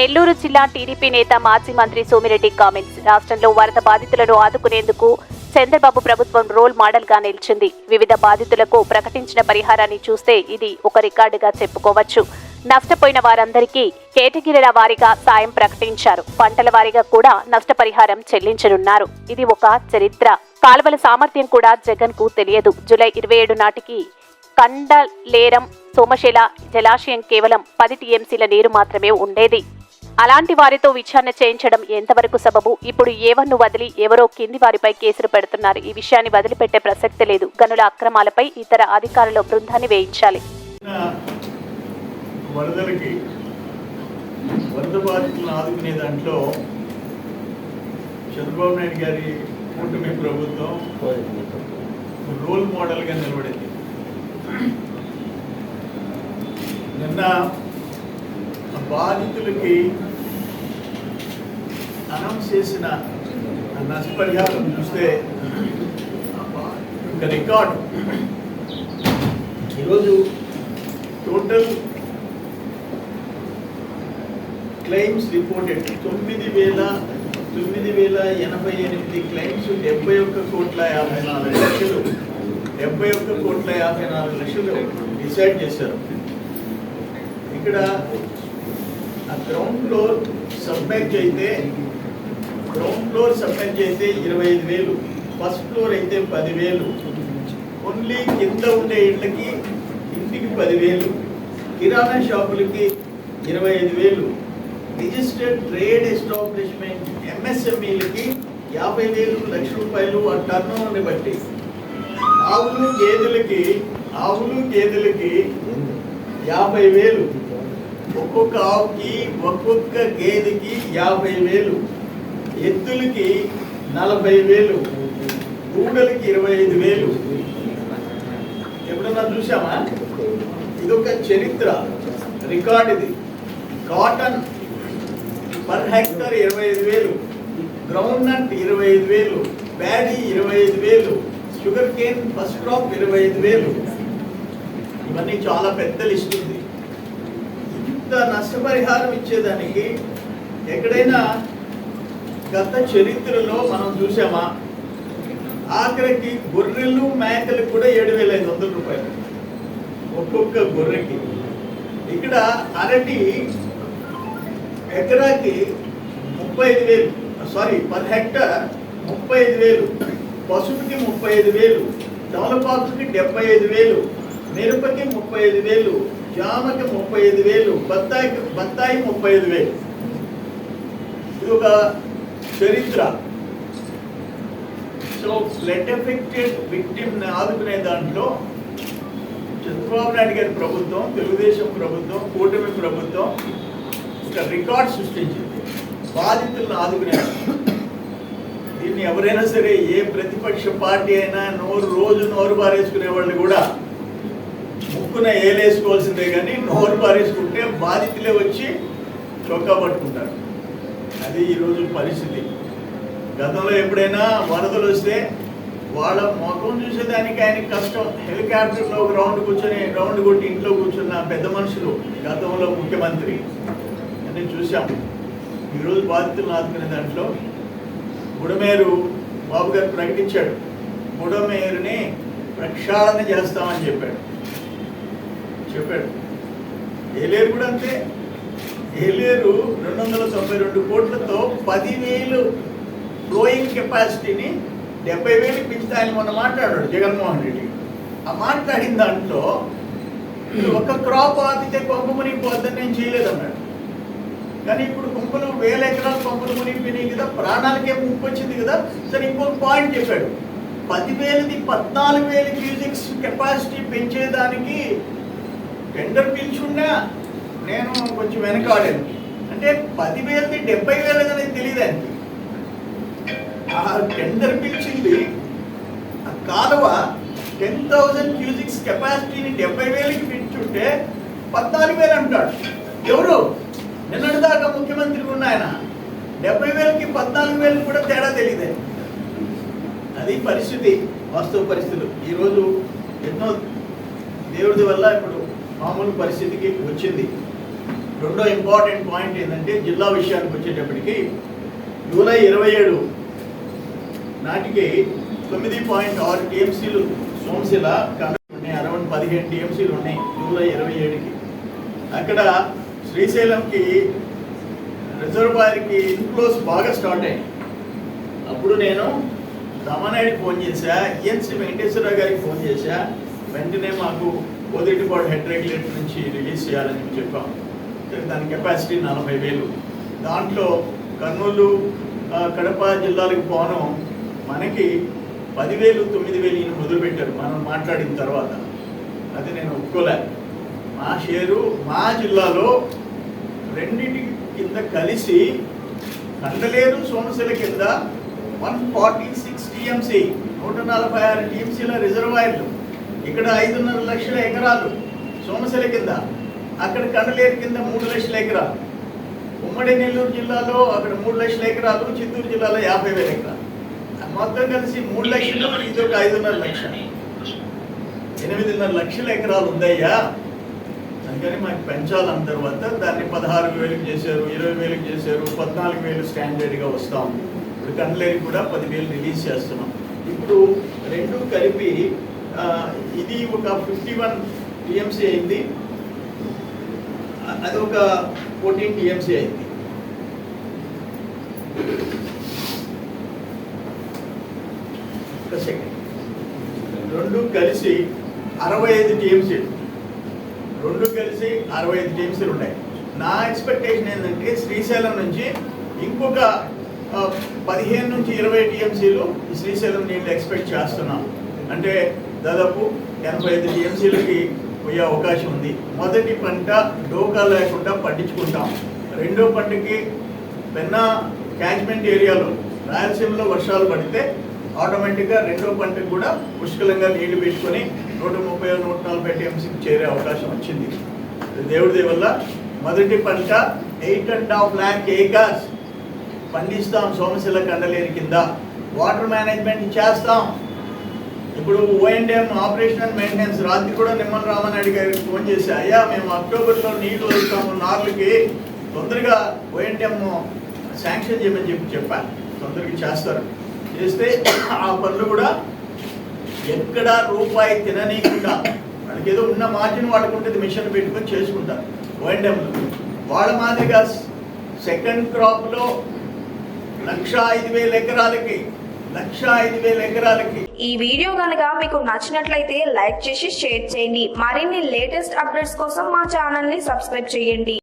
నెల్లూరు జిల్లా టీడీపీ నేత మాజీ మంత్రి సోమిరెడ్డి కామెంట్స్. రాష్ట్రంలో వరద బాధితులను ఆదుకునేందుకు చంద్రబాబు ప్రభుత్వం రోల్ మోడల్ గా నిలిచింది. వివిధ బాధితులకు ప్రకటించిన పరిహారాన్ని చూస్తే ఇది ఒక రికార్డుగా చెప్పుకోవచ్చు. నష్టపోయిన వారందరికీ కేటగిరీల వారీగా సాయం ప్రకటించారు. పంటల వారీగా కూడా నష్టపరిహారం చెల్లించనున్నారు. ఇది ఒక చరిత్ర. కాలువల సామర్థ్యం కూడా జగన్ కు తెలియదు. జూలై 27 నాటికి కండలేరం సోమశిల జలాశయం కేవలం 10 టీఎంసీల నీరు మాత్రమే ఉండేది. అలాంటి వారితో విచారణ చేయించడం ఎంతవరకు సబబు? ఇప్పుడు ఏవన్ను వదిలి ఎవరో కింది వారిపై కేసులు పెడుతున్నారు. ఈ విషయాన్ని వదిలిపెట్టే ప్రసక్తి లేదు. గనుల అక్రమాలపై ఇతర అధికారుల బృందాన్ని వేయించాలి. వరద బాధితులను ఆదుకునే దాంట్లో చంద్రబాబు నాయుడు గారి కూటమి ప్రభుత్వం రోల్ మోడల్గా నిలబడింది. నిన్న బాధితులకి అనౌన్స్ చేసిన నష్టపరిహారం చూస్తే ఒక రికార్డు. ఈరోజు total claims reported 9,088 claims, 71,54,00,000 decide చేశారు. ఇక్కడ గ్రౌండ్ ఫ్లోర్ సబ్మెర్జ్ అయితే 25,000, ఫస్ట్ ఫ్లోర్ అయితే 10,000, ఓన్లీ కింద ఉండే ఇంటికి 10,000, కిరాణా షాపులకి 25,000, రిజిస్టర్డ్ ట్రేడ్ ఎస్టాబ్లిష్మెంట్ MSMEలకి 50,000, ₹1,00,000 ఆ టర్నోవర్ని బట్టి, ఆవులు గేదెలకి 50,000, ఒక్కొక్క ఆవుకి ఒక్కొక్క గేదెకి 50,000, ఎద్దులకి 40,000, దూడలకి 25,000. ఎప్పుడన్నా చూసామా? ఇదొక చరిత్ర, రికార్డ్ ఇది. Cotton per hectare 25,000, groundnut 25,000, paddy 25,000, sugarcane first crop 25,000. ఇవన్నీ చాలా పెద్ద లిస్ట్ ఉంది. ఇంత నష్టపరిహారం ఇచ్చేదానికి ఎక్కడైనా గత చరిత్రలో మనం చూసామా? ఆఖరికి గొర్రెలు మేకలకు కూడా 7,500 ఒక్కొక్క గొర్రెకి. ఇక్కడ అరటి ఎకరాకి 35,000, పర్ హెక్టర్ 35,000, పసుపుకి 35,000, తమలపాకుకి 75,000, మిరపకి 35,000, జామకి 35,000, బత్తాయి 35,000. ఇది ఒక చరిత్ర. సో ఫ్లడ్ ఎఫెక్టెడ్ విక్టిమ్ని ఆదుకునే దాంట్లో చంద్రబాబు నాయుడు గారి ప్రభుత్వం, తెలుగుదేశం ప్రభుత్వం, కూటమి ప్రభుత్వం ఒక రికార్డ్ సృష్టించింది బాధితులను ఆదుకునే. దీన్ని ఎవరైనా సరే, ఏ ప్రతిపక్ష పార్టీ అయినా రోజు బారేసుకునే వాళ్ళు కూడా ముక్కున ఏలేసుకోవాల్సిందే, కానీ నోరు బారేసుకుంటే బాధితులే వచ్చి చొక్కా పట్టుకుంటారు. అది ఈరోజు పరిస్థితి. గతంలో ఎప్పుడైనా వరదలు వస్తే వాళ్ళ ముఖం చూసేదానికి ఆయనకి కష్టం. హెలికాప్టర్లో ఒక రౌండ్ కొట్టి ఇంట్లో కూర్చున్న పెద్ద మనుషులు గతంలో ముఖ్యమంత్రి అని చూసాం. ఈరోజు బాధితులను ఆదుకునే దాంట్లో బుడమేరు బాబు గారు ప్రకటించాడు. బుడమేరుని ప్రక్షాళన చేస్తామని చెప్పాడు. ఏలేరు కూడా అంతే. ఏలేరు 292 కోట్లతో 10,000 ఫ్లోయింగ్ కెపాసిటీని 70,000 పెంచుతా అని మొన్న మాట్లాడాడు జగన్మోహన్ రెడ్డి. ఆ మాట్లాడిన దాంట్లో ఒక క్రాప్ ఆపితే కొంప మునిగిపోద్దని నేను చేయలేదన్నాడు. కానీ ఇప్పుడు కొంపలు 1,000 ఎకరాలు కొంపలు మునిగిపోయినాయి కదా, ప్రాణాలకే ముప్పు వచ్చింది కదా. సరే, ఇంకొక పాయింట్ చెప్పాడు. 10,000ది 14,000 క్యూసెక్స్ కెపాసిటీ పెంచేదానికి టెండర్ పిలిచున్నా నేను కొంచెం వెనకాడాను. అంటే 10,000ది 70,000 అనేది తెలియదానికి. ఆ టెండర్ పిలిచింది, ఆ కాలువ 10,000 క్యూసెక్స్ కెపాసిటీని 70,000కి పెంచుంటే 14,000 అంటాడు. ఎవరు? నిన్నటిదాకా ముఖ్యమంత్రి ఉన్న ఆయన 70,000కి 14,000 కూడా తేడా తెలియదే. అది పరిస్థితి, వాస్తవ పరిస్థితులు. ఈరోజు ఎన్నో దేవుడి వల్ల ఇప్పుడు మామూలు పరిస్థితికి వచ్చింది. రెండో ఇంపార్టెంట్ పాయింట్ ఏంటంటే జిల్లా విషయానికి వచ్చేటప్పటికి జూలై 27 నాటికి 9.6 టీఎంసీలు సోమశిల ఉన్నాయి, అరౌండ్ 15 టీఎంసీలు ఉన్నాయి జూలై 27కి. అక్కడ శ్రీశైలంకి రిజర్వాయర్కి ఇన్ఫ్లోస్ బాగా స్టార్ట్ అయ్యాయి. అప్పుడు నేను రమణాయుడికి ఫోన్ చేశా, ఈఎన్సీ వెంకటేశ్వరరావు గారికి ఫోన్ చేశా. వెంటనే మాకు కోదిటిపాడు హెడ్ రెగ్యులేటర్ నుంచి రిలీజ్ చేయాలని చెప్పాం. దాని కెపాసిటీ 40,000. దాంట్లో కర్నూలు కడప జిల్లాలకు పోను మనకి 10,000 9,000 ఈయన మొదలుపెట్టారు మనం మాట్లాడిన తర్వాత. అది నేను ఒప్పుకోలే. మా షేరు మా జిల్లాలో రెండింటి కింద కలిసి కండలేరు సోమశిల కింద 146 టీఎంసీ 146 టీఎంసీల రిజర్వాయర్లు. ఇక్కడ 5.5 లక్షల ఎకరాలు సోమశిల కింద, అక్కడ కండలేరు కింద 3 లక్షల ఎకరాలు. ఉమ్మడి నెల్లూరు జిల్లాలో అక్కడ 3 లక్షల ఎకరాలు, చిత్తూరు జిల్లాలో 50,000 ఎకరాలు. మొత్తం కలిసి 3 లక్షలు, ఇది ఒక 5.5 లక్షలు, 8.5 లక్షల ఎకరాలు ఉందయ్యా. అందుకని మాకు పెంచాలన్న తర్వాత దాన్ని 16,000 చేశారు, 20,000 చేశారు, 14,000 స్టాండర్డ్గా వస్తాం. ఇప్పుడు కండలేరు కూడా 10,000 రిలీజ్ చేస్తున్నాం. ఇప్పుడు రెండు కలిపి ఇది ఒక 51 టీఎంసీ అయింది, అది ఒక 14 టీఎంసీ అయింది. ఒక సెకండ్, రెండు కలిసి 65 టీఎంసీలు, రెండు కలిసి 65 టీఎంసీలు ఉన్నాయి. నా ఎక్స్పెక్టేషన్ ఏంటంటే శ్రీశైలం నుంచి ఇంకొక 15 నుంచి 20 టీఎంసీలు శ్రీశైలం నీళ్ళు ఎక్స్పెక్ట్ చేస్తున్నాం. అంటే దాదాపు 85 టీఎంసీలకి పోయే అవకాశం ఉంది. మొదటి పంట డోకా లేకుండా పండించుకుంటాం. రెండో పంటకి పెన్నా క్యాచ్మెంట్ ఏరియాలో రాయలసీమలో వర్షాలు పడితే ఆటోమేటిక్గా రెండో పంటకు కూడా పుష్కలంగా నీళ్లు పెట్టుకొని 130-140 టీఎంసీకి చేరే అవకాశం వచ్చింది. దేవుడి వల్ల మొదటి పంట 8.5 lakh acres పండిస్తాం సోమశిల కండలేరు కింద. వాటర్ మేనేజ్మెంట్ చేస్తాం. ఇప్పుడు O&M ఆపరేషన్ అండ్ మెయింటెనెన్స్ రాత్రి కూడా నిమ్మల రామనాయుడు గారికి ఫోన్ చేసి, అయ్యా మేము అక్టోబర్లో నీళ్లు వదులుతాము నార్లకి, తొందరగా O&M శాంక్షన్ చేయమని చెప్పాను. తొందరగా చేస్తారు. చేస్తే ఆ పనులు కూడా ఎక్కడ రూపాయి తిననీయకుండా వాళ్ళకి ఏదో ఉన్న మార్జిన్ వాళ్ళకు ఉంటుంది, మిషన్ పెట్టుకొని చేసుకుంటారు O&Mలో. వాళ్ళ మాదిరిగా సెకండ్ క్రాప్లో 105,000 ఎకరాలకి 105,000 ఎకరాలకి. ఈ వీడియో కనుక మీకు నచ్చినట్లయితే లైక్ చేసి షేర్ చేయండి. మరిన్ని లేటెస్ట్ అప్డేట్స్ కోసం మా ఛానల్ ని సబ్స్క్రైబ్ చేయండి.